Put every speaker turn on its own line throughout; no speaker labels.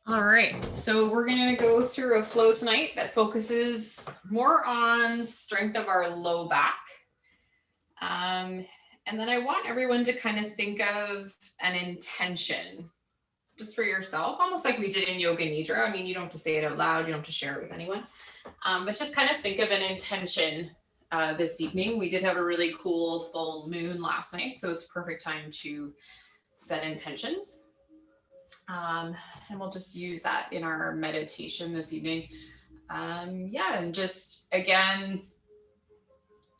All right, so we're going to go through a flow tonight that focuses more on strength of our low back. And then I want everyone to kind of think of an intention just for yourself, almost like we did in Yoga Nidra. I mean, you don't have to say it out loud, you don't have to share it with anyone, but just kind of think of an intention this evening. We did have a really cool full moon last night, so it's a perfect time to set intentions. And we'll just use that in our meditation this evening. Yeah, and just again,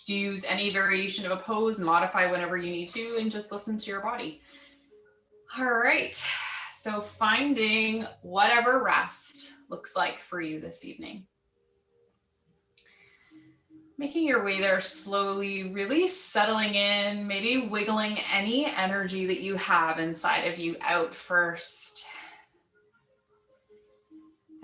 use any variation of a pose, modify whenever you need to, and just listen to your body. All right, so finding whatever rest looks like for you this evening. Making your way there slowly, really settling in, maybe wiggling any energy that you have inside of you out first.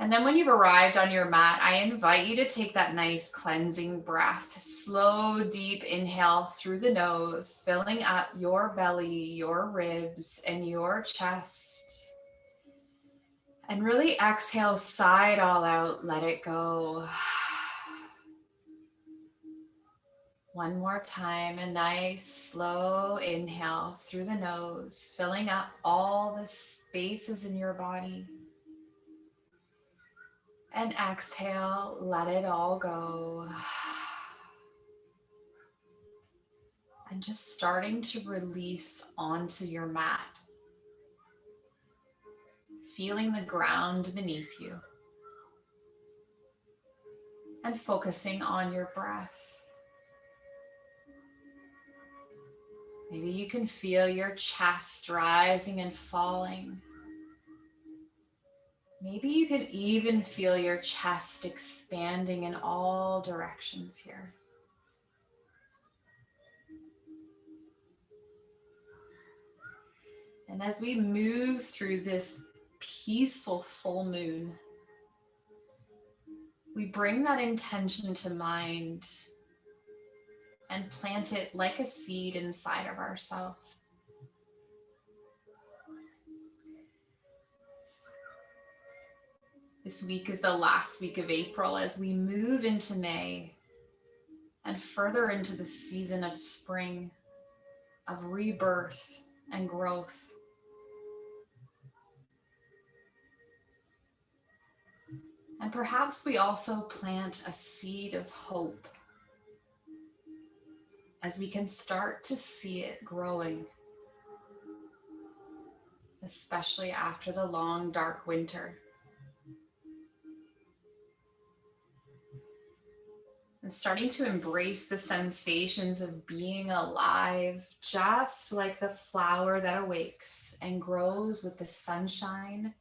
And then when you've arrived on your mat, I invite you to take that nice cleansing breath. Slow, deep inhale through the nose, filling up your belly, your ribs, and your chest. And really exhale, sigh it all out, let it go. One more time, a nice slow inhale through the nose, filling up all the spaces in your body. And exhale, let it all go. And just starting to release onto your mat. Feeling the ground beneath you. And focusing on your breath. Maybe you can feel your chest rising and falling. Maybe you can even feel your chest expanding in all directions here. And as we move through this peaceful full moon, we bring that intention to mind and plant it like a seed inside of ourselves. This week is the last week of April as we move into May and further into the season of spring, of rebirth and growth. And perhaps we also plant a seed of hope as we can start to see it growing, especially after the long, dark winter. And starting to embrace the sensations of being alive, just like the flower that awakes and grows with the sunshine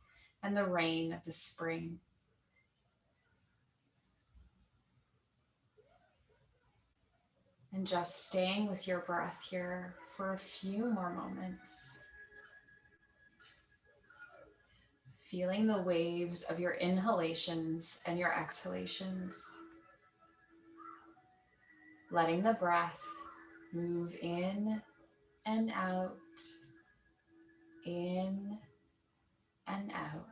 and the rain of the spring. And just staying with your breath here for a few more moments. Feeling the waves of your inhalations and your exhalations. Letting the breath move in and out, in and out.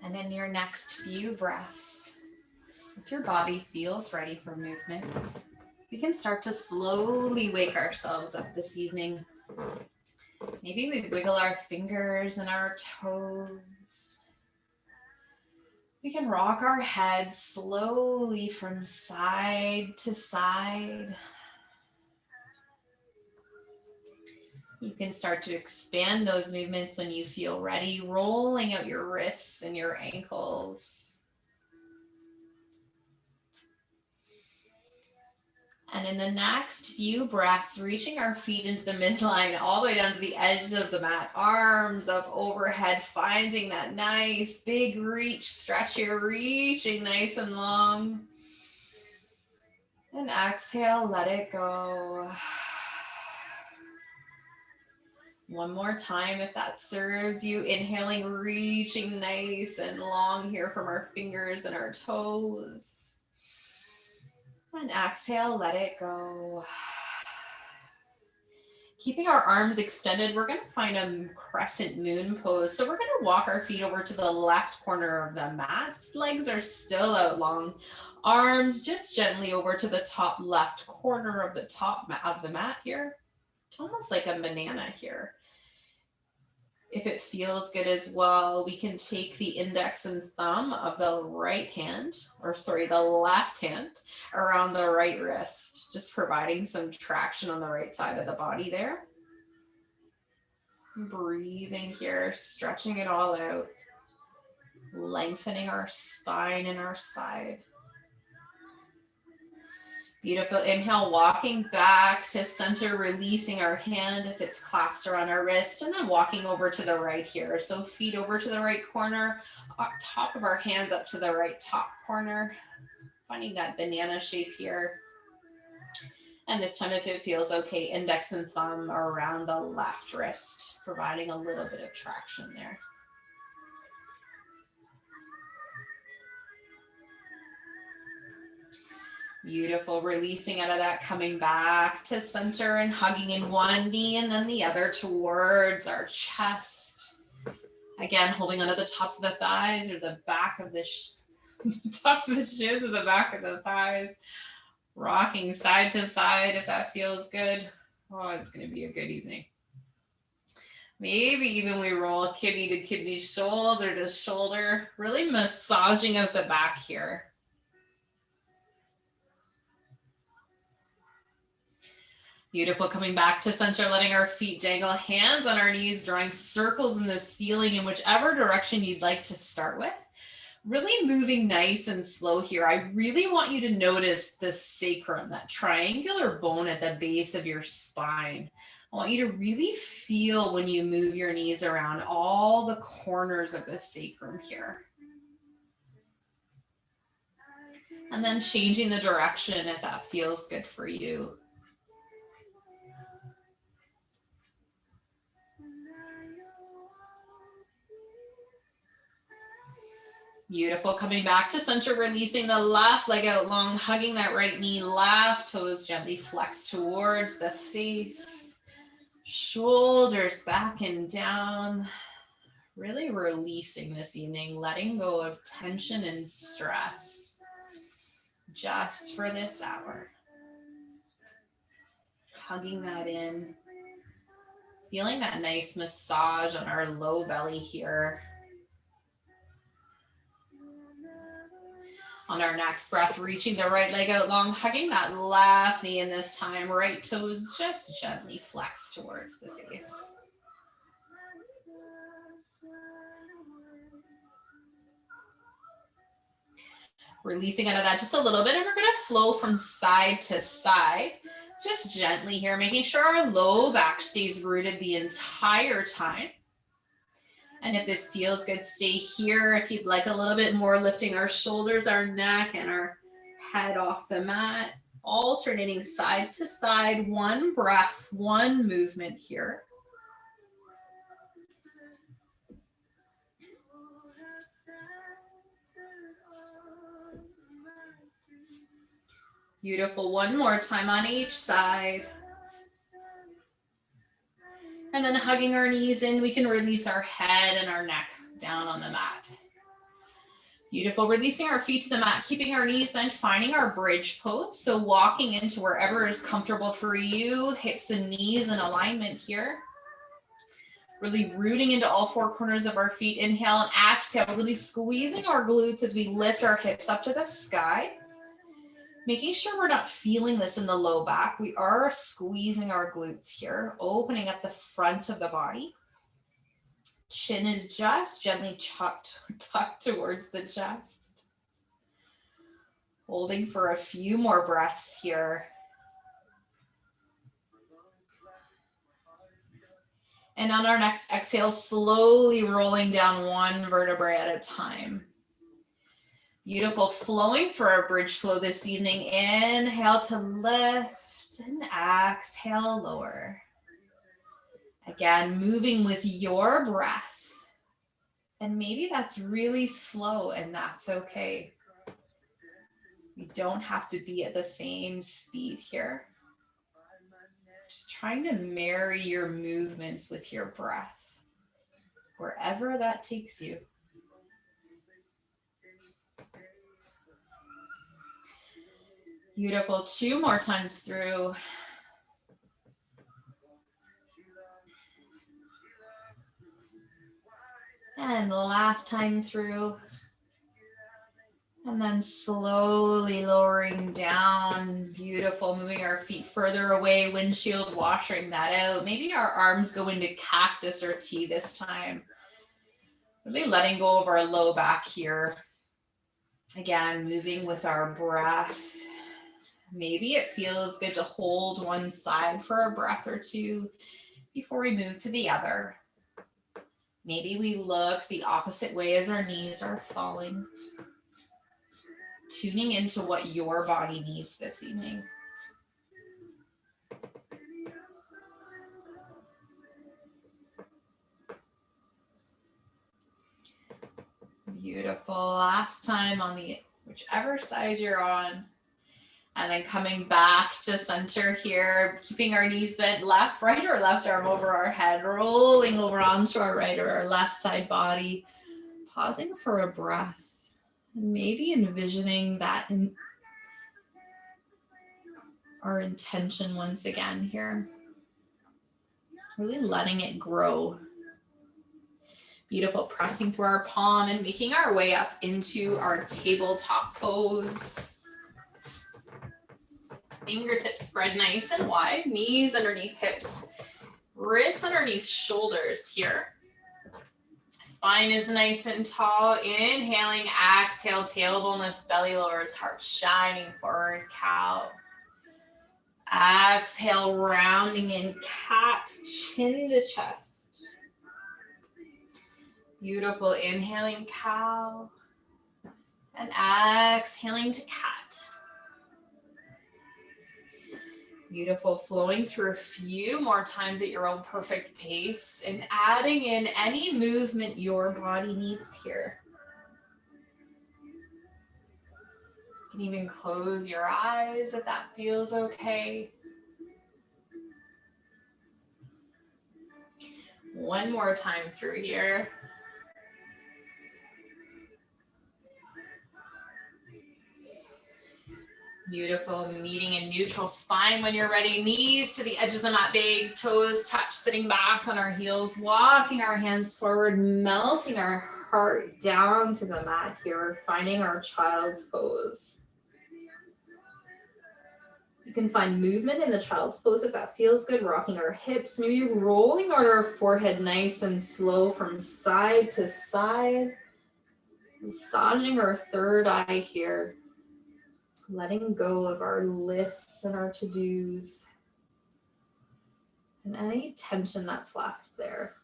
And in your next few breaths, if your body feels ready for movement, we can start to slowly wake ourselves up this evening. Maybe we wiggle our fingers and our toes. We can rock our head slowly from side to side. You can start to expand those movements when you feel ready, rolling out your wrists and your ankles. And in the next few breaths, reaching our feet into the midline, all the way down to the edge of the mat, arms up overhead, finding that nice big reach, stretch here, reaching nice and long. And exhale, let it go. One more time if that serves you. Inhaling, reaching nice and long here from our fingers and our toes. And exhale, let it go. Keeping our arms extended, we're going to find a crescent moon pose. So we're going to walk our feet over to the left corner of the mat. Legs are still out long. Arms just gently over to the top left corner of the top of the mat here. Almost like a banana here. If it feels good as well, we can take the index and thumb of the right hand, the left hand around the right wrist, just providing some traction on the right side of the body there. Breathing here, stretching it all out, lengthening our spine and our side. Beautiful. Inhale, walking back to center, releasing our hand if it's clasped around our wrist, and then walking over to the right here. So feet over to the right corner, top of our hands up to the right top corner, finding that banana shape here. And this time, if it feels okay, index and thumb around the left wrist, providing a little bit of traction there. Beautiful, releasing out of that, coming back to center and hugging in one knee and then the other towards our chest. Again, holding onto the tops of the thighs or the back of the tops of the shins or the back of the thighs. Rocking side to side if that feels good. Oh, it's going to be a good evening. Maybe even we roll kidney to kidney, shoulder to shoulder, really massaging out the back here. Beautiful, coming back to center, letting our feet dangle, hands on our knees, drawing circles in the ceiling in whichever direction you'd like to start with. Really moving nice and slow here. I really want you to notice the sacrum, that triangular bone at the base of your spine. I want you to really feel when you move your knees around all the corners of the sacrum here. And then changing the direction if that feels good for you. Beautiful, coming back to center, releasing the left leg out long, hugging that right knee, left toes gently flex towards the face. Shoulders back and down. Really releasing this evening, letting go of tension and stress just for this hour. Hugging that in. Feeling that nice massage on our low belly here. On our next breath, reaching the right leg out long, hugging that left knee, and this time right toes just gently flex towards the face. Releasing out of that just a little bit, and we're going to flow from side to side, just gently here, making sure our low back stays rooted the entire time. And if this feels good, stay here. If you'd like a little bit more, lifting our shoulders, our neck, and our head off the mat, alternating side to side, one breath, one movement here. Beautiful, one more time on each side. And then hugging our knees in, we can release our head and our neck down on the mat. Beautiful, releasing our feet to the mat, keeping our knees bent, finding our bridge pose. So walking into wherever is comfortable for you, hips and knees in alignment here. Really rooting into all four corners of our feet. Inhale and exhale, really squeezing our glutes as we lift our hips up to the sky. Making sure we're not feeling this in the low back. We are squeezing our glutes here, opening up the front of the body. Chin is just gently tucked towards the chest. Holding for a few more breaths here. And on our next exhale, slowly rolling down one vertebrae at a time. Beautiful, flowing through our bridge flow this evening. Inhale to lift and exhale, lower. Again, moving with your breath. And maybe that's really slow, and that's okay. You don't have to be at the same speed here. Just trying to marry your movements with your breath, wherever that takes you. Beautiful. 2 more times through. And the last time through. And then slowly lowering down. Beautiful. Moving our feet further away, windshield washing that out. Maybe our arms go into cactus or T this time. Really letting go of our low back here. Again, moving with our breath. Maybe it feels good to hold one side for a breath or two before we move to the other. Maybe we look the opposite way as our knees are falling. Tuning into what your body needs this evening. Beautiful. Last time on the whichever side you're on. And then coming back to center here, keeping our knees bent left, right, or left arm over our head, rolling over onto our right or our left side body, pausing for a breath, and maybe envisioning that in our intention once again here, really letting it grow. Beautiful, pressing through our palm and making our way up into our tabletop pose. Fingertips spread nice and wide, knees underneath hips, wrists underneath shoulders here. Spine is nice and tall. Inhaling, exhale, tailbone lifts, belly lowers, heart shining forward, cow. Exhale, rounding in cat, chin to chest. Beautiful, inhaling cow and exhaling to cat. Beautiful, flowing through a few more times at your own perfect pace and adding in any movement your body needs here. You can even close your eyes if that feels okay. One more time through here. Beautiful, meeting in neutral spine when you're ready. Knees to the edges of the mat, big toes touch, sitting back on our heels, walking our hands forward, melting our heart down to the mat here, finding our child's pose. You can find movement in the child's pose if that feels good, rocking our hips, maybe rolling out our forehead nice and slow from side to side, massaging our third eye here. Letting go of our lists and our to-dos and any tension that's left there.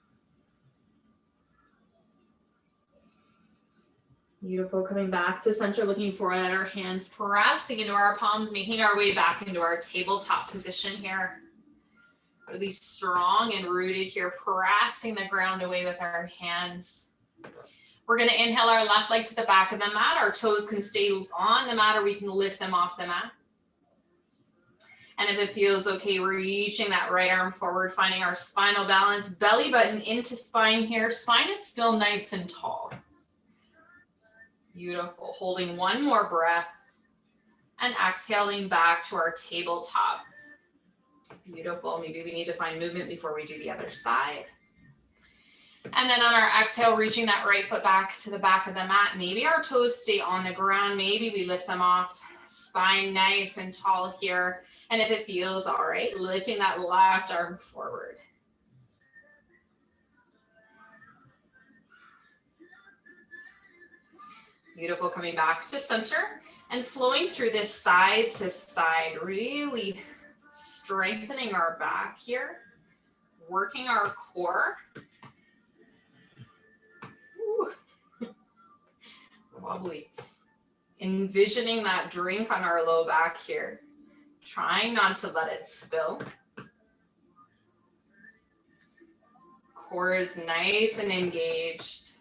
Beautiful, coming back to center, looking forward at our hands, pressing into our palms, making our way back into our tabletop position here. Really strong and rooted here, pressing the ground away with our hands. We're going to inhale our left leg to the back of the mat. Our toes can stay on the mat or we can lift them off the mat. And if it feels okay, reaching that right arm forward, finding our spinal balance, belly button into spine here. Spine is still nice and tall. Beautiful. Holding one more breath and exhaling back to our tabletop. Beautiful. Maybe we need to find movement before we do the other side. And then on our exhale, reaching that right foot back to the back of the mat. Maybe our toes stay on the ground. Maybe we lift them off. Spine nice and tall here. And if it feels all right, lifting that left arm forward. Beautiful, coming back to center and flowing through this side to side, really strengthening our back here, working our core. Wobbly. Envisioning that drink on our low back here. Trying not to let it spill. core is nice and engaged.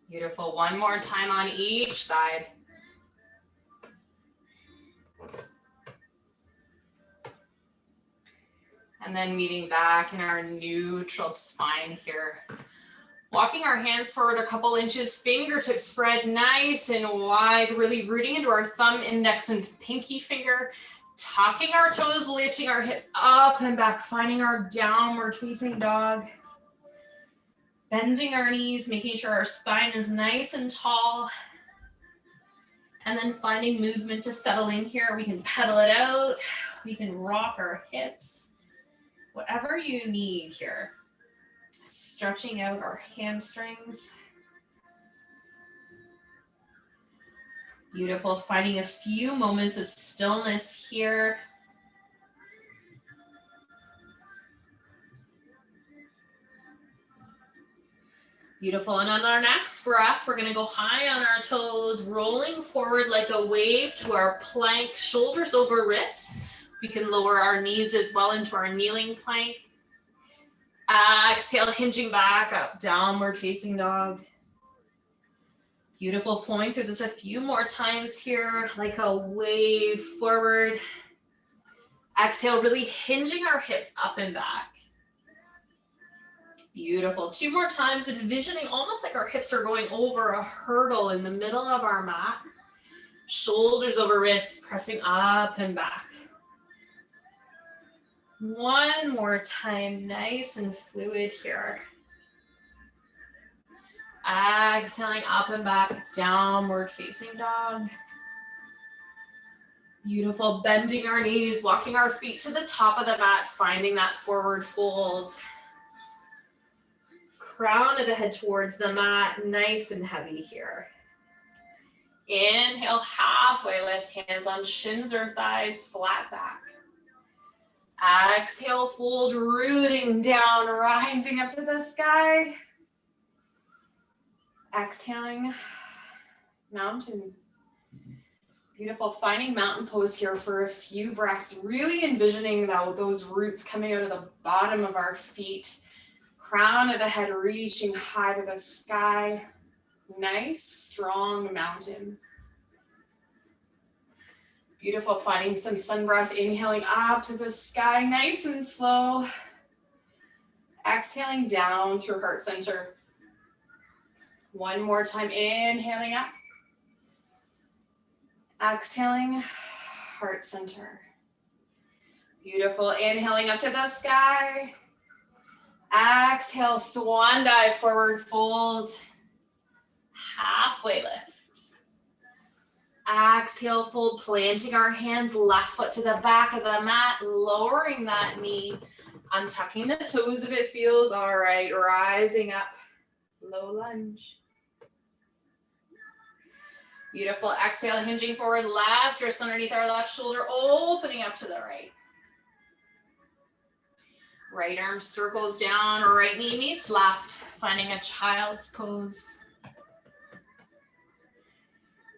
Beautiful. One more time on each side. And then meeting back in our neutral spine here. Walking our hands forward a couple inches, fingertips spread nice and wide, really rooting into our thumb, index, and pinky finger. Tucking our toes, lifting our hips up and back, finding our downward facing dog. Bending our knees, making sure our spine is nice and tall. And then finding movement to settle in here. We can pedal it out. We can rock our hips. Whatever you need here. Stretching out our hamstrings. Beautiful. Finding a few moments of stillness here. Beautiful. And on our next breath, we're going to go high on our toes, rolling forward like a wave to our plank, shoulders over wrists. We can lower our knees as well into our kneeling plank. Exhale, hinging back up, downward facing dog. Beautiful, flowing through this a few more times here, like a wave forward. Exhale, really hinging our hips up and back. Beautiful, 2 more times, envisioning almost like our hips are going over a hurdle in the middle of our mat. Shoulders over wrists, pressing up and back. One more time, nice and fluid here. Exhaling up and back, downward facing dog. Beautiful, bending our knees, walking our feet to the top of the mat, finding that forward fold. Crown of the head towards the mat, nice and heavy here. Inhale, halfway lift, hands on shins or thighs, flat back. Exhale, fold, rooting down, rising up to the sky. Exhaling, mountain. Beautiful, finding mountain pose here for a few breaths, really envisioning those roots coming out of the bottom of our feet. Crown of the head reaching high to the sky. Nice, strong mountain. Beautiful, finding some sun breath, inhaling up to the sky, nice and slow. Exhaling down through heart center. One more time, inhaling up. Exhaling, heart center. Beautiful, inhaling up to the sky. Exhale, swan dive, forward fold. Halfway lift. Exhale, fold, planting our hands, left foot to the back of the mat, lowering that knee, untucking the toes if it feels all right, rising up, low lunge. Beautiful, exhale, hinging forward, left wrist underneath our left shoulder, opening up to the right. Right arm circles down, right knee meets left, finding a child's pose.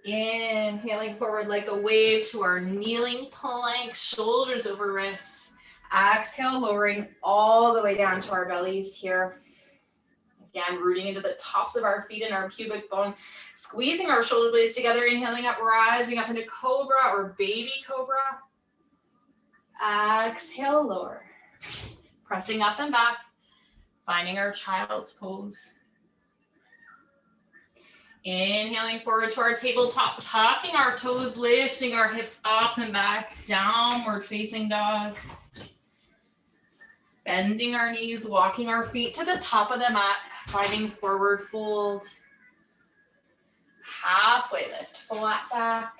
Inhaling forward like a wave to our kneeling plank, shoulders over wrists. Exhale, lowering all the way down to our bellies here. Again, rooting into the tops of our feet and our pubic bone, squeezing our shoulder blades together, inhaling up, rising up into cobra or baby cobra. Exhale, lower. Pressing up and back, finding our child's pose. Inhaling forward to our tabletop, tucking our toes, lifting our hips up and back, downward facing dog. Bending our knees, walking our feet to the top of the mat, finding forward fold. Halfway lift, flat back.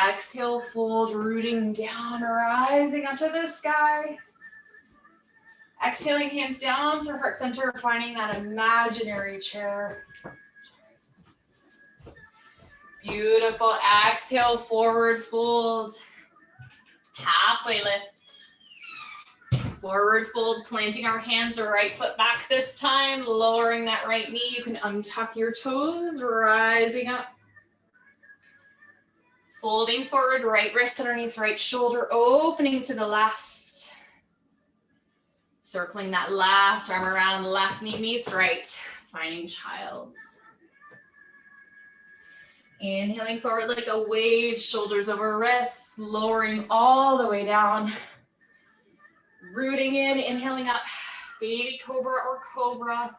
Exhale, fold, rooting down, rising up to the sky. Exhaling, hands down through heart center, finding that imaginary chair. Beautiful, exhale, forward fold. Halfway lift. Forward fold, planting our hands, right foot back this time, lowering that right knee. You can untuck your toes, rising up. Folding forward, right wrist underneath right shoulder, opening to the left. Circling that left arm around, left knee meets right. Finding child's. Inhaling forward like a wave, shoulders over wrists, lowering all the way down. Rooting in, inhaling up, baby cobra or cobra.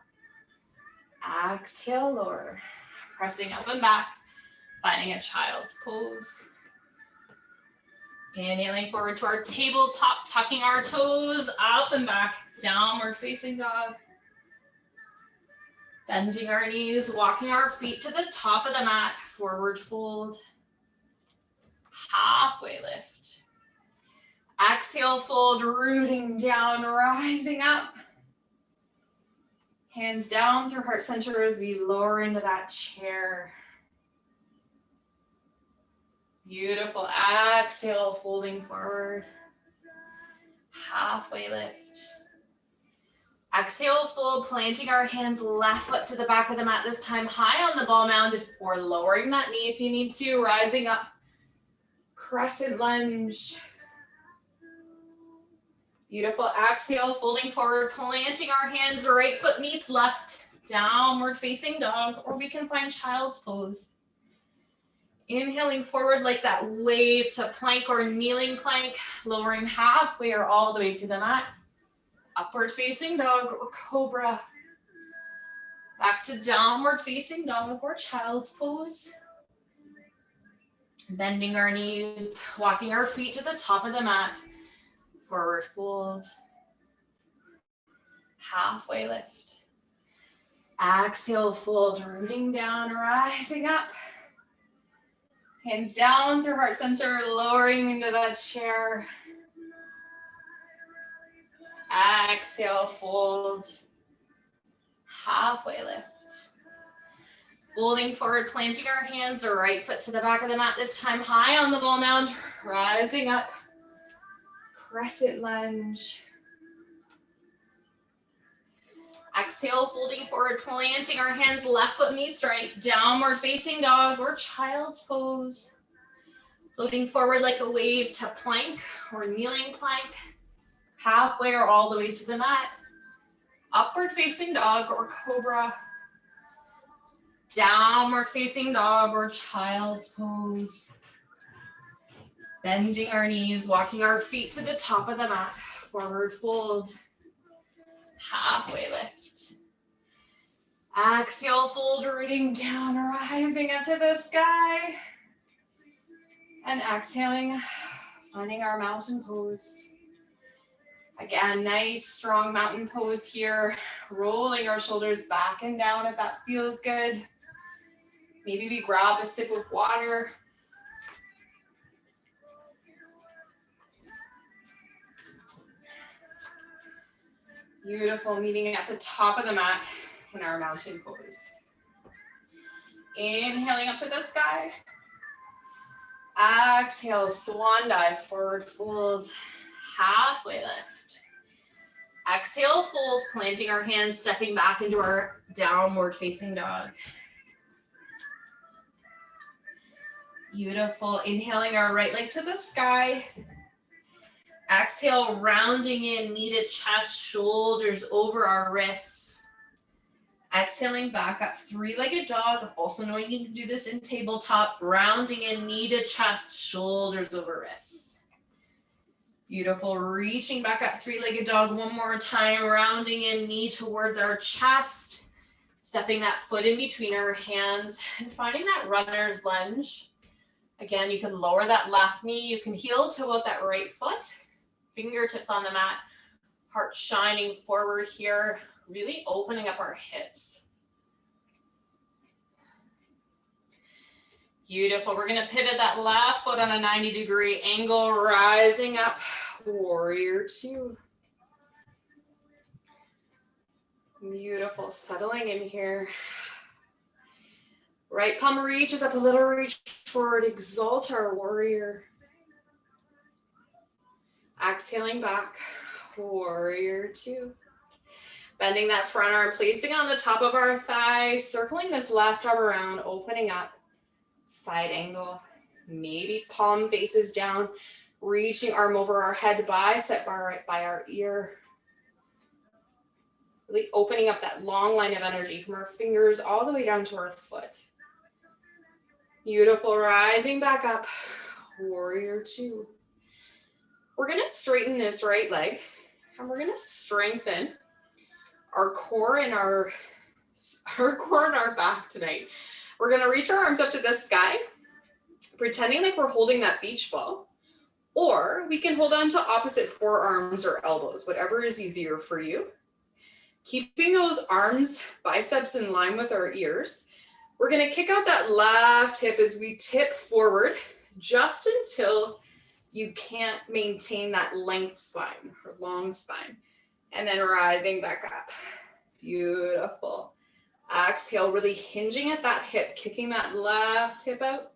Exhale, lower. Pressing up and back, finding a child's pose. Inhaling forward to our tabletop, tucking our toes up and back, downward facing dog. Bending our knees, walking our feet to the top of the mat, forward fold. Halfway lift. Exhale, fold, rooting down, rising up. Hands down through heart center as we lower into that chair. Beautiful. Exhale, folding forward. Halfway lift. Exhale, fold, planting our hands left foot to the back of the mat, this time high on the ball mound, or lowering that knee if you need to, rising up. Crescent lunge. Beautiful. Exhale, folding forward, planting our hands, right foot meets left, downward facing dog, or we can find child's pose. Inhaling forward like that wave to plank or kneeling plank, lowering halfway or all the way to the mat. Upward facing dog or cobra. Back to downward facing dog or child's pose. Bending our knees, walking our feet to the top of the mat. Forward fold. Halfway lift. Exhale, fold, rooting down, rising up. Hands down through heart center, lowering into that chair. Exhale, fold. Halfway lift. Folding forward, planting our hands, right foot to the back of the mat, this time high on the ball mound, rising up. Crescent lunge. Exhale, folding forward, planting our hands, left foot meets right, downward facing dog or child's pose. Floating forward like a wave to plank or kneeling plank, halfway or all the way to the mat. Upward facing dog or cobra. Downward facing dog or child's pose. Bending our knees, walking our feet to the top of the mat, forward fold. Halfway lift. Exhale, fold, rooting down, rising up to the sky. And exhaling, finding our mountain pose. Again, nice, strong mountain pose here. Rolling our shoulders back and down if that feels good. Maybe we grab a sip of water. Beautiful, meeting at the top of the mat in our mountain pose. Inhaling up to the sky. Exhale, swan dive, forward fold, halfway lift. Exhale, fold, planting our hands, stepping back into our downward facing dog. Beautiful, inhaling our right leg to the sky. Exhale, rounding in, knee to chest, shoulders over our wrists. Exhaling back up, three-legged dog. Also knowing you can do this in tabletop, rounding in, knee to chest, shoulders over wrists. Beautiful, reaching back up, three-legged dog one more time, rounding in, knee towards our chest. Stepping that foot in between our hands and finding that runner's lunge. Again, you can lower that left knee, you can heel toe out that right foot. Fingertips on the mat, heart shining forward here, really opening up our hips. Beautiful, we're gonna pivot that left foot on a 90-degree angle, rising up, warrior two. Beautiful, settling in here. Right palm reaches up a little, reach forward, exalt our warrior. Exhaling back, warrior two. Bending that front arm, placing it on the top of our thigh, circling this left arm around, opening up, side angle. Maybe palm faces down, reaching arm over our head, bicep bar right by our ear. Really opening up that long line of energy from our fingers all the way down to our foot. Beautiful, rising back up, warrior two. We're gonna straighten this right leg and we're gonna strengthen our core and our core and our back tonight. We're gonna reach our arms up to the sky, pretending like we're holding that beach ball, or we can hold on to opposite forearms or elbows, whatever is easier for you. Keeping those arms, biceps in line with our ears. We're gonna kick out that left hip as we tip forward just until you can't maintain that length spine or long spine. And then rising back up. Beautiful. Exhale, really hinging at that hip, kicking that left hip out.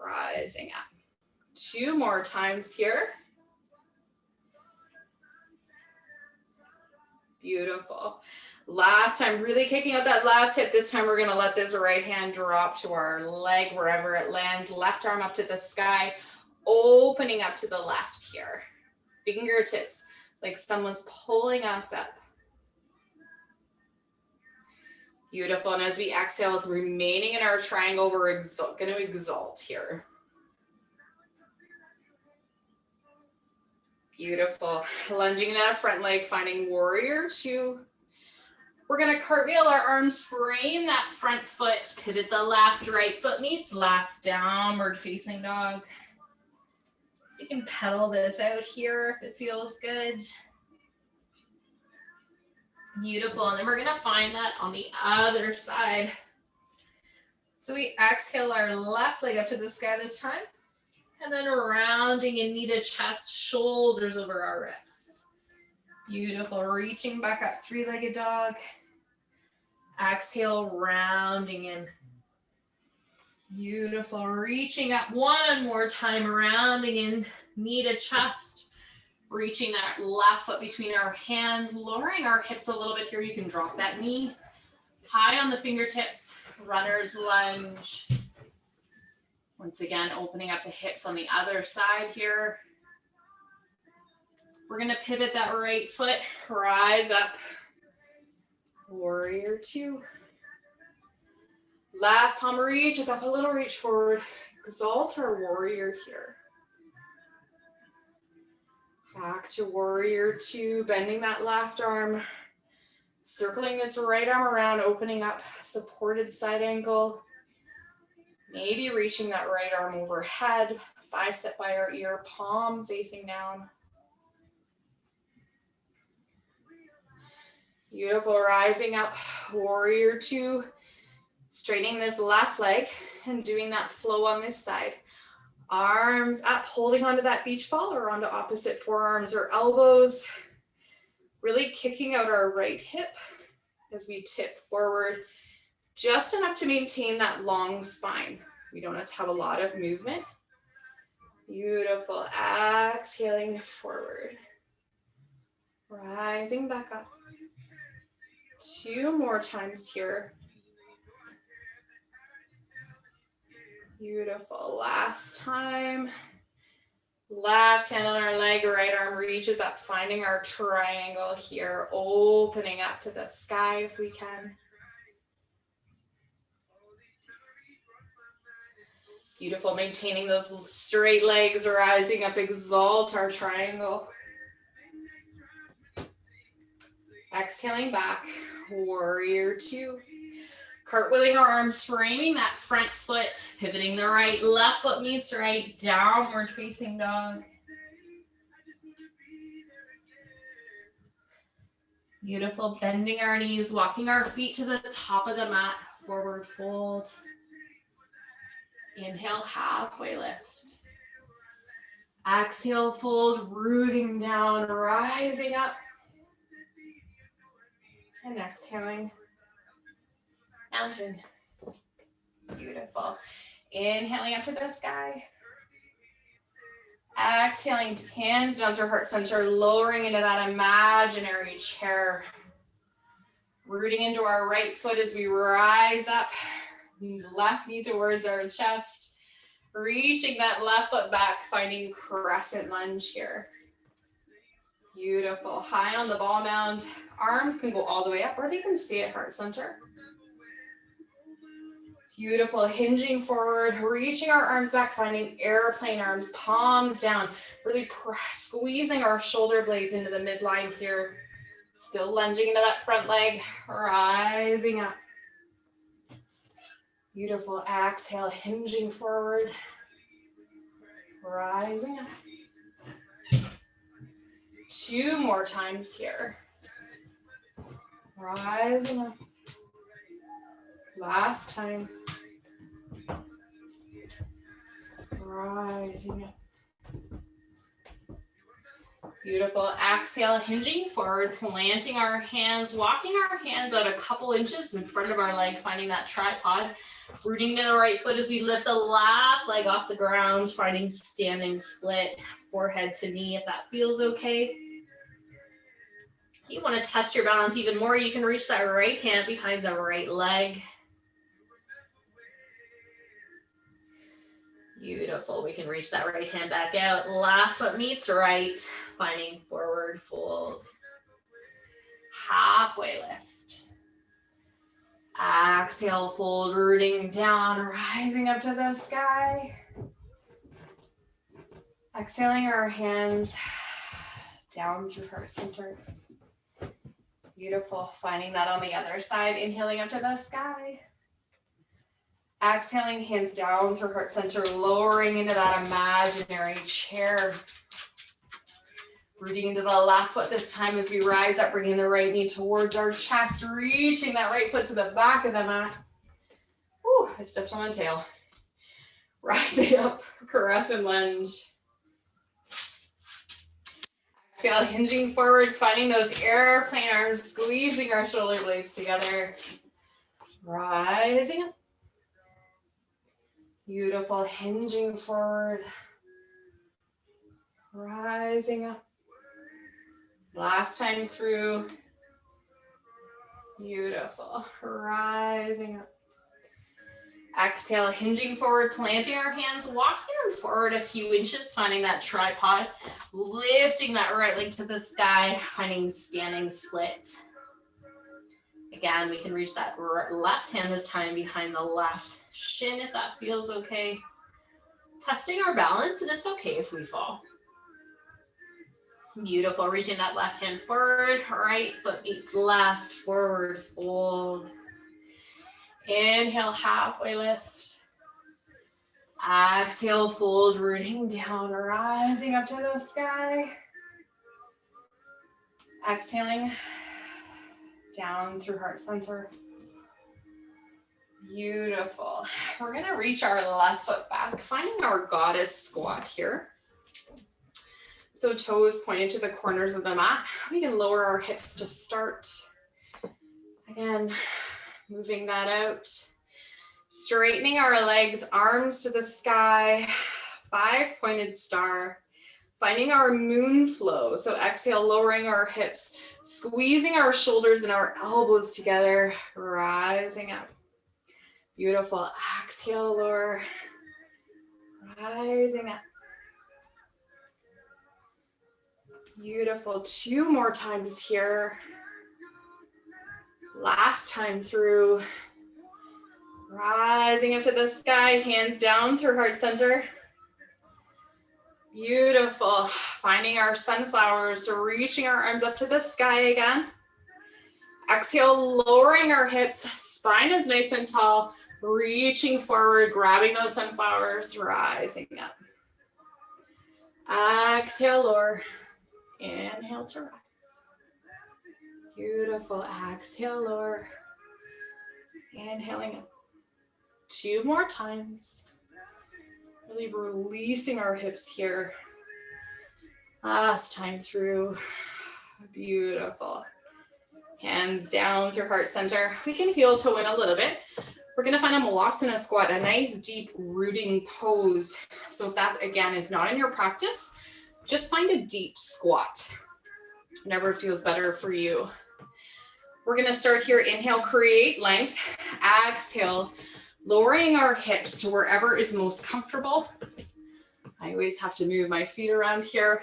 Rising up. 2 more times here. Beautiful. Last time, really kicking out that left hip. This time we're gonna let this right hand drop to our leg wherever it lands. Left arm up to the sky, opening up to the left here. Fingertips, like someone's pulling us up. Beautiful, and as we exhale, as remaining in our triangle, we're gonna exalt here. Beautiful, lunging that front leg, finding warrior two. We're gonna cartwheel our arms, frame that front foot, pivot the left, right foot meets left, downward facing dog. You can pedal this out here if it feels good. Beautiful, and then we're gonna find that on the other side. So we exhale our left leg up to the sky this time, and then rounding in knee to chest, shoulders over our wrists. Beautiful, reaching back up, three-legged dog. Exhale, rounding in. Beautiful, reaching up one more time, rounding in, knee to chest, reaching that left foot between our hands, lowering our hips a little bit here. You can drop that knee high on the fingertips, runner's lunge. Once again, opening up the hips on the other side here. We're gonna pivot that right foot, rise up, warrior two. Left palm reaches up a little, reach forward, exalt our warrior here. Back to warrior two, bending that left arm, circling this right arm around, opening up, supported side angle. Maybe reaching that right arm overhead, bicep by our ear, palm facing down. Beautiful, rising up, warrior two. Straightening this left leg and doing that flow on this side. Arms up, holding onto that beach ball or onto opposite forearms or elbows. Really kicking out our right hip as we tip forward, just enough to maintain that long spine. We don't have to have a lot of movement. Beautiful, exhaling forward. Rising back up. 2 more times here. Beautiful, last time. Left hand on our leg, right arm reaches up, finding our triangle here, opening up to the sky if we can. Beautiful, maintaining those straight legs, rising up, exalt our triangle. Exhaling back, warrior two. Cartwheeling our arms, framing that front foot, pivoting the right, left foot meets right, downward facing dog. Beautiful, bending our knees, walking our feet to the top of the mat, forward fold. Inhale, halfway lift. Exhale, fold, rooting down, rising up. And exhaling. Mountain. Beautiful. Inhaling up to the sky. Exhaling, hands down to heart center, lowering into that imaginary chair. Rooting into our right foot as we rise up. Left knee towards our chest. Reaching that left foot back, finding crescent lunge here. Beautiful. High on the ball mound. Arms can go all the way up or they can stay at heart center. Beautiful. Hinging forward, reaching our arms back, finding airplane arms, palms down, really squeezing our shoulder blades into the midline here. Still lunging into that front leg, rising up. Beautiful. Exhale, hinging forward, rising up. 2 more times here. Rising up. Last time. Rising up. Beautiful. Exhale, hinging forward, planting our hands, walking our hands out a couple inches in front of our leg, finding that tripod, rooting to the right foot as we lift the left leg off the ground, finding standing split, forehead to knee if that feels okay. If you want to test your balance even more, you can reach that right hand behind the right leg. Beautiful. We can reach that right hand back out. Left foot meets right, finding forward fold. Halfway lift. Exhale, fold, rooting down, rising up to the sky. Exhaling our hands down through heart center. Beautiful. Finding that on the other side. Inhaling up to the sky. Exhaling, hands down through heart center, lowering into that imaginary chair. Rooting into the left foot this time as we rise up, bringing the right knee towards our chest, reaching that right foot to the back of the mat. Ooh, I stepped on my tail. Rising up, crescent lunge. Exhale, hinging forward, finding those airplane arms, squeezing our shoulder blades together. Rising up. Beautiful, hinging forward, rising up. Last time through. Beautiful, rising up. Exhale, hinging forward, planting our hands, walking them forward a few inches, finding that tripod, lifting that right leg to the sky, finding standing split. Again, we can reach that left hand this time behind the left shin if that feels okay. Testing our balance, and it's okay if we fall. Beautiful, reaching that left hand forward, right foot meets left, forward fold. Inhale, halfway lift. Exhale, fold, rooting down, rising up to the sky. Exhaling, down through heart center. Beautiful. We're gonna reach our left foot back, finding our goddess squat here. So toes pointed to the corners of the mat. We can lower our hips to start. Again, moving that out. Straightening our legs, arms to the sky. 5-pointed star. Finding our moon flow. So exhale, lowering our hips, squeezing our shoulders and our elbows together, rising up. Beautiful. Exhale, lower, rising up. Beautiful. 2 more times here. Last time through. Rising up to the sky, hands down through heart center. Beautiful. Finding our sunflowers, so reaching our arms up to the sky again. Exhale, lowering our hips, spine is nice and tall, reaching forward, grabbing those sunflowers, rising up. Exhale, lower. Inhale to rise. Beautiful. Exhale, lower. Inhaling up. 2 more times. Really releasing our hips here. Last time through. Beautiful. Hands down through heart center. We can heel toe in a little bit. We're going to find a Malasana squat, a nice deep rooting pose. So if that, again, is not in your practice, just find a deep squat. Whatever feels better for you. We're going to start here. Inhale, create length. Exhale, lowering our hips to wherever is most comfortable. I always have to move my feet around here.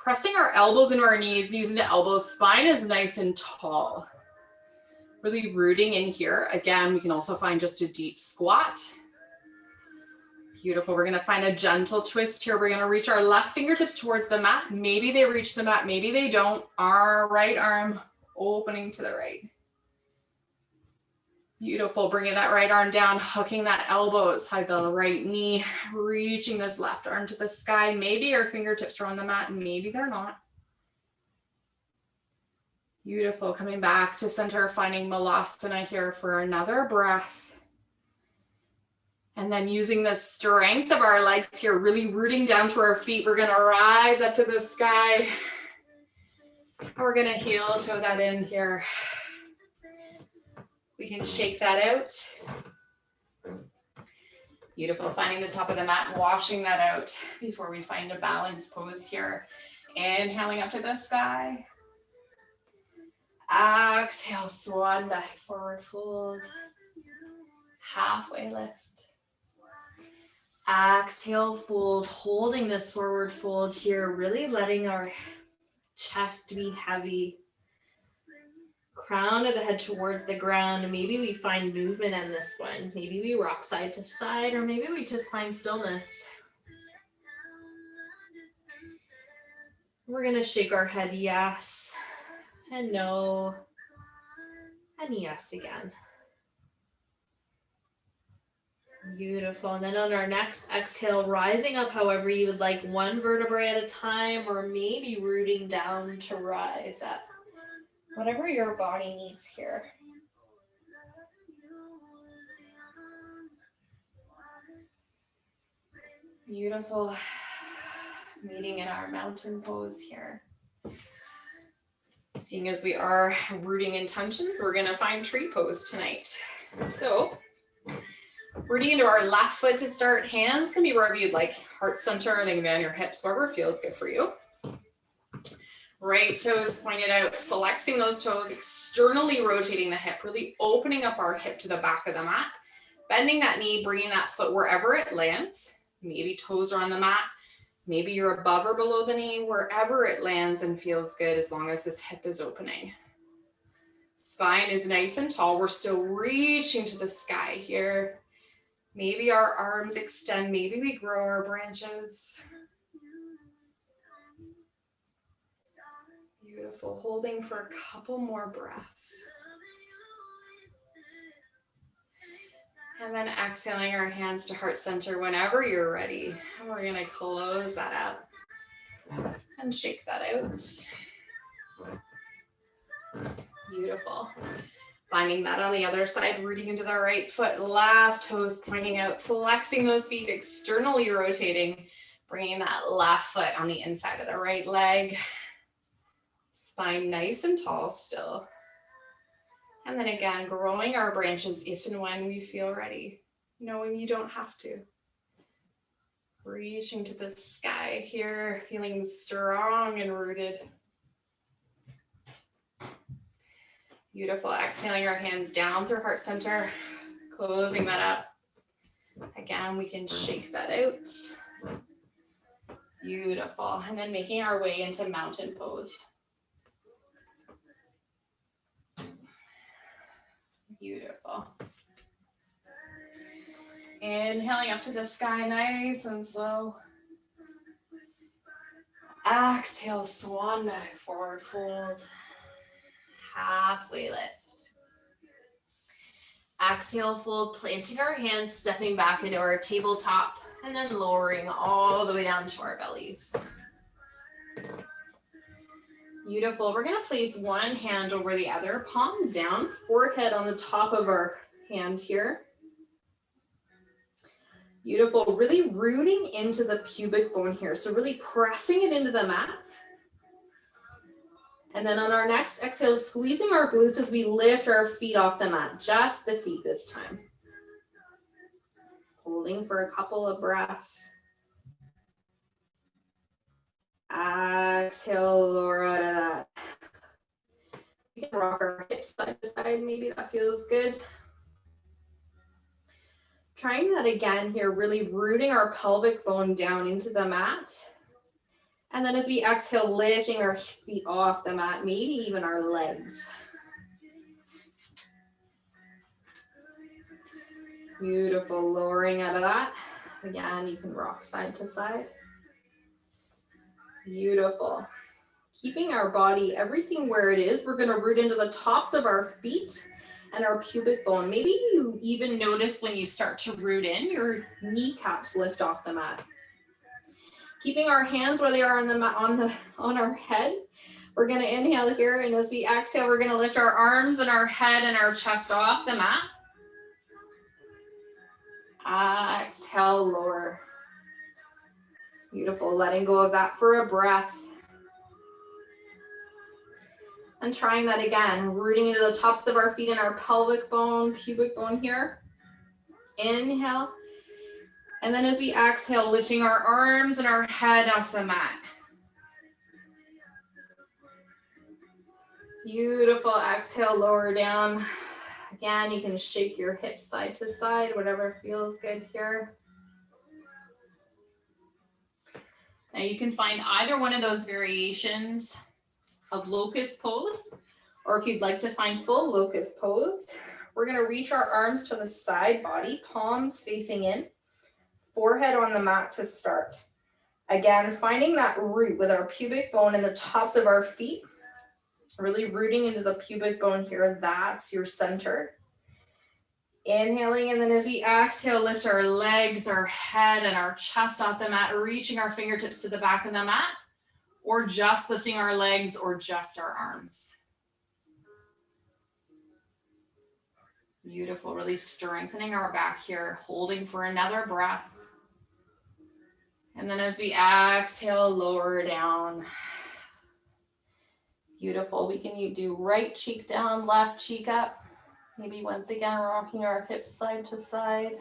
Pressing our elbows into our knees, using the elbows, spine is nice and tall. Really rooting in here. Again, we can also find just a deep squat. Beautiful. We're going to find a gentle twist here. We're going to reach our left fingertips towards the mat. Maybe they reach the mat, maybe they don't. Our right arm opening to the right. Beautiful. Bringing that right arm down, hooking that elbow outside the right knee, reaching this left arm to the sky. Maybe our fingertips are on the mat, maybe they're not. Beautiful. Coming back to center, finding Malasana here for another breath. And then using the strength of our legs here, really rooting down through our feet. We're going to rise up to the sky. We're going to heel toe that in here. We can shake that out. Beautiful. Finding the top of the mat, washing that out before we find a balanced pose here. Inhaling up to the sky. Exhale, swan dive, forward fold. Halfway lift. Exhale, fold, holding this forward fold here, really letting our chest be heavy. Crown of the head towards the ground. Maybe we find movement in this one. Maybe we rock side to side, or maybe we just find stillness. We're going to shake our head yes, and no, and yes again. Beautiful. And then on our next exhale, rising up however you would like, one vertebrae at a time, or maybe rooting down to rise up. Whatever your body needs here. Beautiful. Meeting in our mountain pose here. Seeing as we are rooting intentions, we're going to find tree pose tonight. So rooting into our left foot to start. Hands can be wherever you'd like. Heart center, they can be on your hips, wherever feels good for you. Right toes pointed out, flexing those toes, externally rotating the hip, really opening up our hip to the back of the mat. Bending that knee, bringing that foot wherever it lands. Maybe toes are on the mat. Maybe you're above or below the knee, wherever it lands and feels good, as long as this hip is opening. Spine is nice and tall. We're still reaching to the sky here. Maybe our arms extend. Maybe we grow our branches. Beautiful. Holding for a couple more breaths. And then exhaling our hands to heart center whenever you're ready. And we're going to close that out and shake that out. Beautiful. Finding that on the other side, rooting into the right foot, left toes pointing out, flexing those feet, externally rotating, bringing that left foot on the inside of the right leg. Spine nice and tall still. And then again, growing our branches if and when we feel ready, knowing you don't have to. Reaching to the sky here, feeling strong and rooted. Beautiful. Exhaling our hands down through heart center, closing that up. Again, we can shake that out. Beautiful. And then making our way into mountain pose. Beautiful. Inhaling up to the sky, nice and slow. Exhale, swan dive, forward fold. Halfway lift. Exhale, fold, planting our hands, stepping back into our tabletop, and then lowering all the way down to our bellies. Beautiful. We're going to place one hand over the other, palms down, forehead on the top of our hand here. Beautiful. Really rooting into the pubic bone here. So really pressing it into the mat. And then on our next exhale, squeezing our glutes as we lift our feet off the mat, just the feet this time. Holding for a couple of breaths. Exhale, lower out of that. We can rock our hips side to side, maybe that feels good. Trying that again here, really rooting our pelvic bone down into the mat.
And then as we exhale, lifting our feet off the mat, maybe even our legs. Beautiful, lowering out of that. Again, you can rock side to side. Beautiful. Keeping our body, everything where it is, we're gonna root into the tops of our feet and our pubic bone. Maybe you even notice when you start to root in, your kneecaps lift off the mat. Keeping our hands where they are on the mat, on our head. We're gonna inhale here, and as we exhale, we're gonna lift our arms and our head and our chest off the mat. Exhale, lower. Beautiful, letting go of that for a breath. And trying that again, rooting into the tops of our feet and our pelvic bone, pubic bone here. Inhale. And then as we exhale, lifting our arms and our head off the mat. Beautiful, exhale, lower down. Again, you can shake your hips side to side, whatever feels good here. Now you can find either one of those variations of locust pose, or if you'd like to find full locust pose, we're gonna reach our arms to the side body, palms facing in, forehead on the mat to start. Again, finding that root with our pubic bone and the tops of our feet, really rooting into the pubic bone here, that's your center. Inhaling, and then as we exhale, lift our legs, our head, and our chest off the mat, reaching our fingertips to the back of the mat, or just lifting our legs or just our arms. Beautiful, really strengthening our back here, holding for another breath. And then as we exhale, lower down. Beautiful, we can do right cheek down, left cheek up. Maybe once again, rocking our hips side to side.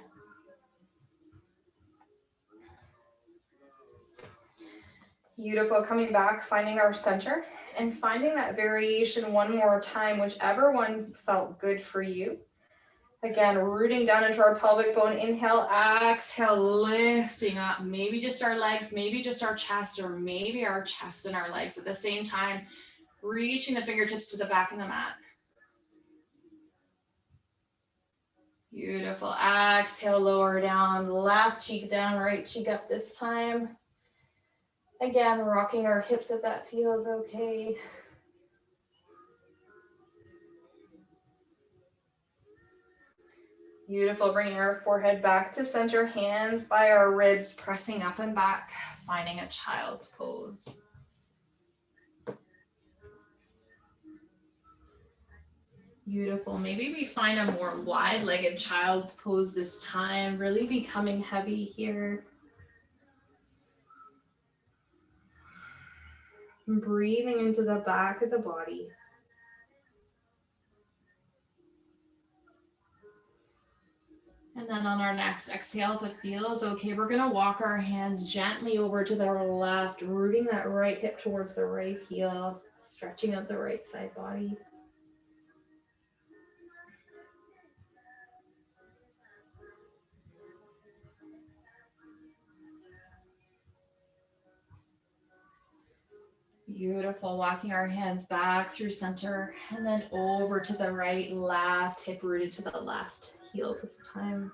Beautiful, coming back, finding our center and finding that variation one more time, whichever one felt good for you. Again, rooting down into our pelvic bone. Inhale, exhale, lifting up. Maybe just our legs, maybe just our chest, or maybe our chest and our legs at the same time. Reaching the fingertips to the back of the mat. Beautiful. Exhale, lower down, left cheek down, right cheek up this time. Again, rocking our hips if that feels okay. Beautiful, bringing our forehead back to center, hands by our ribs, pressing up and back, finding a child's pose. Beautiful, maybe we find a more wide-legged child's pose this time, really becoming heavy here. Breathing into the back of the body. And then on our next exhale, if it feels okay, we're gonna walk our hands gently over to the left, rooting that right hip towards the right heel, stretching out the right side body. Beautiful, walking our hands back through center and then over to the right, left hip rooted to the left heel this time.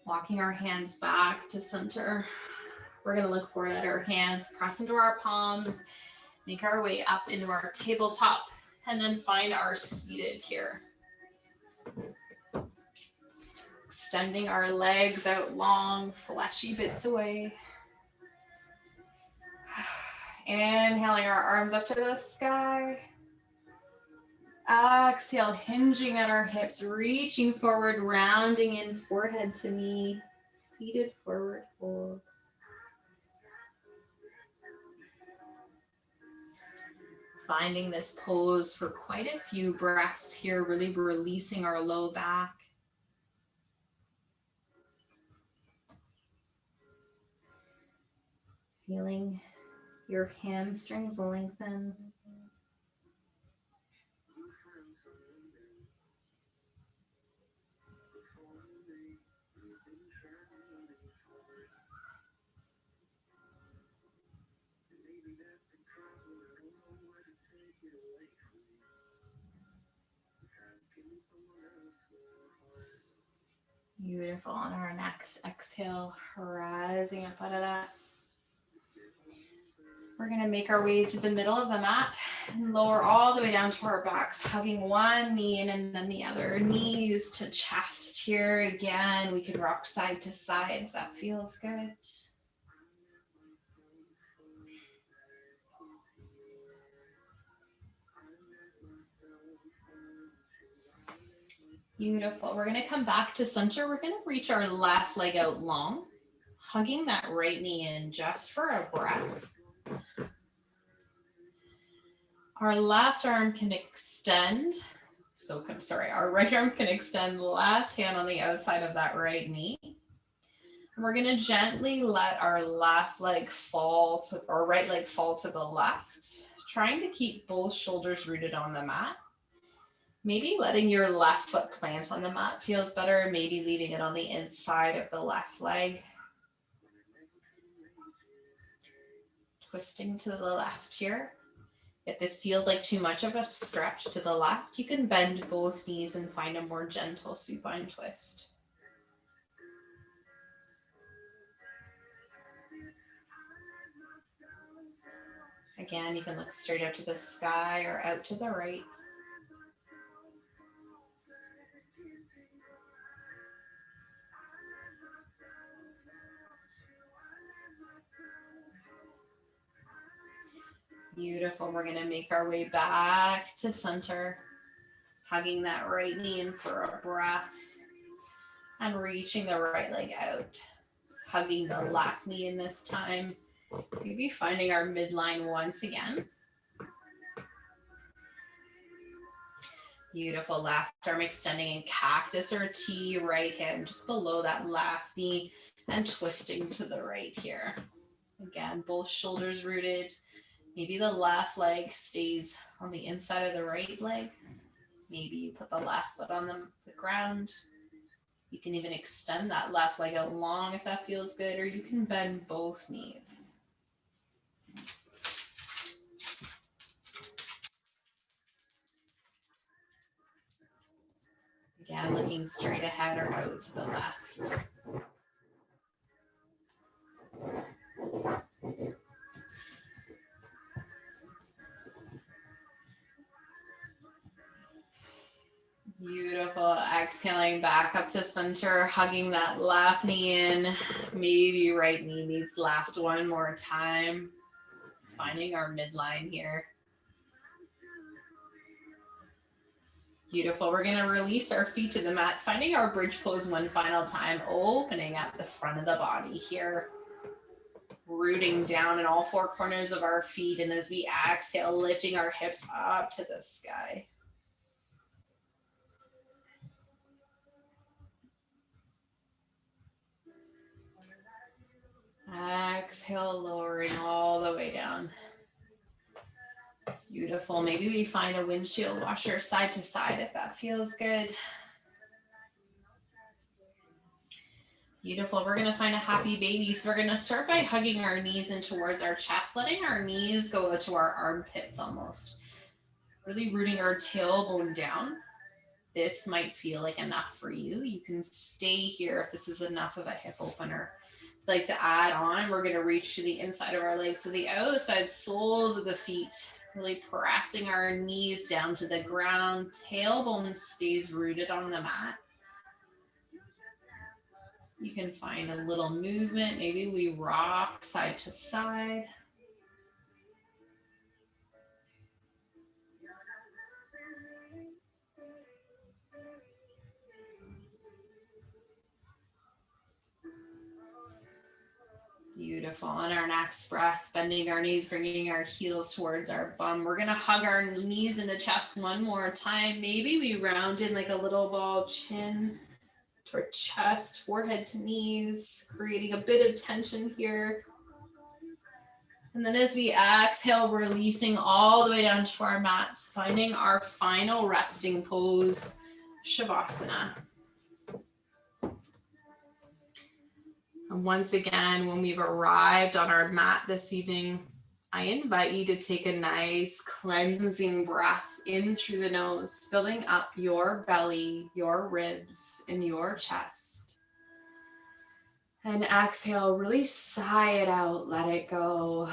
Walking our hands back to center. We're gonna look forward at our hands, press into our palms, make our way up into our tabletop, and then find our seated here. Extending our legs out long, fleshy bits away. Inhaling our arms up to the sky. Exhale, hinging at our hips, reaching forward, rounding in forehead to knee, seated forward fold. Finding this pose for quite a few breaths here, really releasing our low back. Feeling Your hamstrings lengthen. Beautiful. On our next exhale, rising up out of that. We're going to make our way to the middle of the mat and lower all the way down to our backs, hugging one knee in and then the other. Knees to chest here. Again, we could rock side to side if that feels good. Beautiful. We're going to come back to center. We're going to reach our left leg out long, hugging that right knee in just for a breath. Our left arm can extend. Our right arm can extend, left hand on the outside of that right knee. And we're going to gently let our left leg fall to, or right leg fall to the left, trying to keep both shoulders rooted on the mat. Maybe letting your left foot plant on the mat feels better. Maybe leaving it on the inside of the left leg. Twisting to the left here. If this feels like too much of a stretch to the left, you can bend both knees and find a more gentle supine twist. Again, you can look straight up to the sky or out to the right. Beautiful. We're going to make our way back to center, hugging that right knee in for a breath and reaching the right leg out, hugging the left knee in this time. Maybe finding our midline once again. Beautiful. Left arm extending in cactus or T, right hand just below that left knee and twisting to the right here. Again, both shoulders rooted. Maybe the left leg stays on the inside of the right leg. Maybe you put the left foot on the ground. You can even extend that left leg out long if that feels good, or you can bend both knees. Again, looking straight ahead or out to the left. Beautiful. Exhaling back up to center, hugging that left knee in. Maybe right knee needs left one more time. Finding our midline here. Beautiful. We're going to release our feet to the mat, finding our bridge pose one final time, opening up the front of the body here. Rooting down in all four corners of our feet. And as we exhale, lifting our hips up to the sky. Exhale, lowering all the way down. Beautiful. Maybe we find a windshield washer side to side if that feels good. Beautiful. We're going to find a happy baby. So we're going to start by hugging our knees in towards our chest, letting our knees go to our armpits almost. Really rooting our tailbone down. This might feel like enough for you. You can stay here if this is enough of a hip opener. Like to add on, we're going to reach to the inside of our legs, so the outside soles of the feet, really pressing our knees down to the ground. Tailbone stays rooted on the mat. You can find a little movement. Maybe we rock side to side. Beautiful. On our next breath, bending our knees, bringing our heels towards our bum. We're going to hug our knees into chest one more time. Maybe we round in like a little ball, chin toward chest, forehead to knees, creating a bit of tension here. And then as we exhale, releasing all the way down to our mats, finding our final resting pose, Shavasana. And once again, when we've arrived on our mat this evening, I invite you to take a nice cleansing breath in through the nose, filling up your belly, your ribs, and your chest. And exhale, really sigh it out, let it go.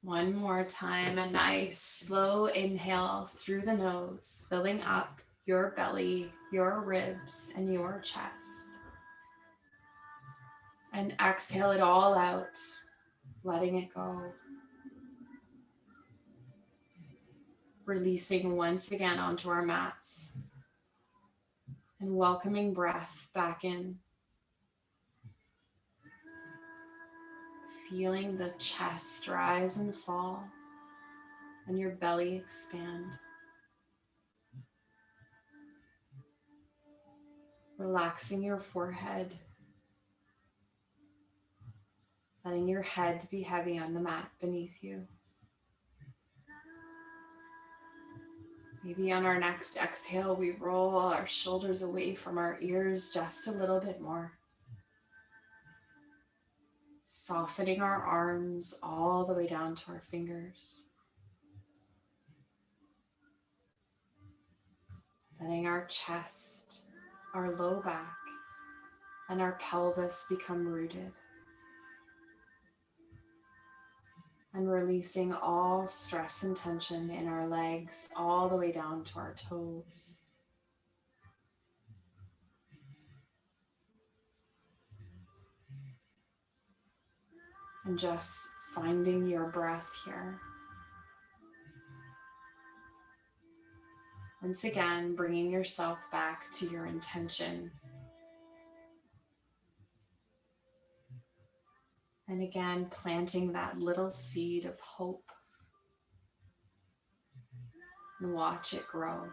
One more time, a nice slow inhale through the nose, filling up your belly, your ribs, and your chest. And exhale it all out, letting it go. Releasing once again onto our mats and welcoming breath back in. Feeling the chest rise and fall and your belly expand. Relaxing your forehead, letting your head be heavy on the mat beneath you. Maybe on our next exhale, we roll our shoulders away from our ears just a little bit more. Softening our arms all the way down to our fingers. Letting our chest, our low back, and our pelvis become rooted. And releasing all stress and tension in our legs all the way down to our toes. And just finding your breath here. Once again, bringing yourself back to your intention. And again, planting that little seed of hope. And watch it grow.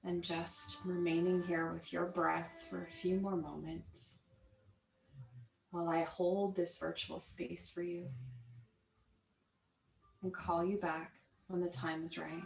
And just remaining here with your breath for a few more moments while I hold this virtual space for you and call you back when the time is right.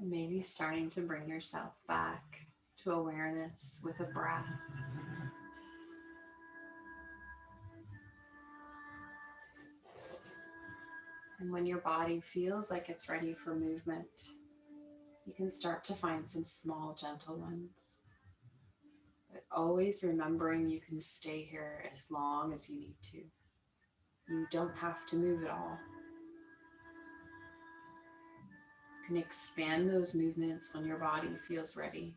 And maybe starting to bring yourself back to awareness with a breath. And when your body feels like it's ready for movement, you can start to find some small, gentle ones. But always remembering you can stay here as long as you need to. You don't have to move at all. You can expand those movements when your body feels ready.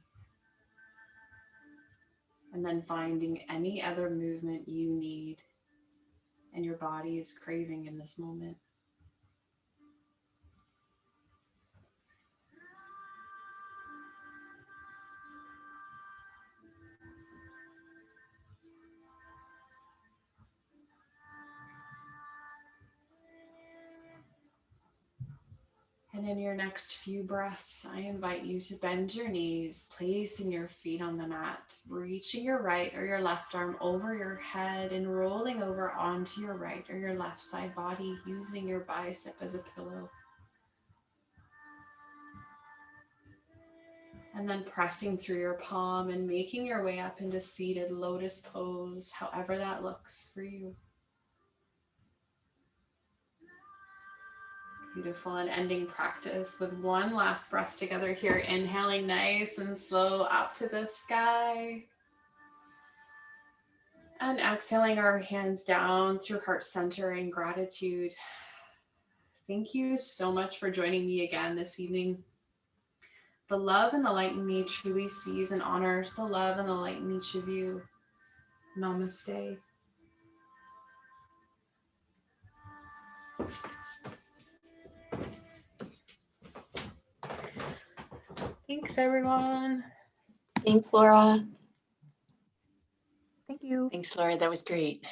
And then finding any other movement you need and your body is craving in this moment. And in your next few breaths, I invite you to bend your knees, placing your feet on the mat, reaching your right or your left arm over your head and rolling over onto your right or your left side body, using your bicep as a pillow. And then pressing through your palm and making your way up into seated lotus pose, however that looks for you. Beautiful. And ending practice with one last breath together here. Inhaling nice and slow up to the sky. And exhaling our hands down through heart center in gratitude. Thank you so much for joining me again this evening. The love and the light in me truly sees and honors the love and the light in each of you. Namaste. Thanks, everyone.
Thanks, Laura.
Thank you.
Thanks, Laura. That was great.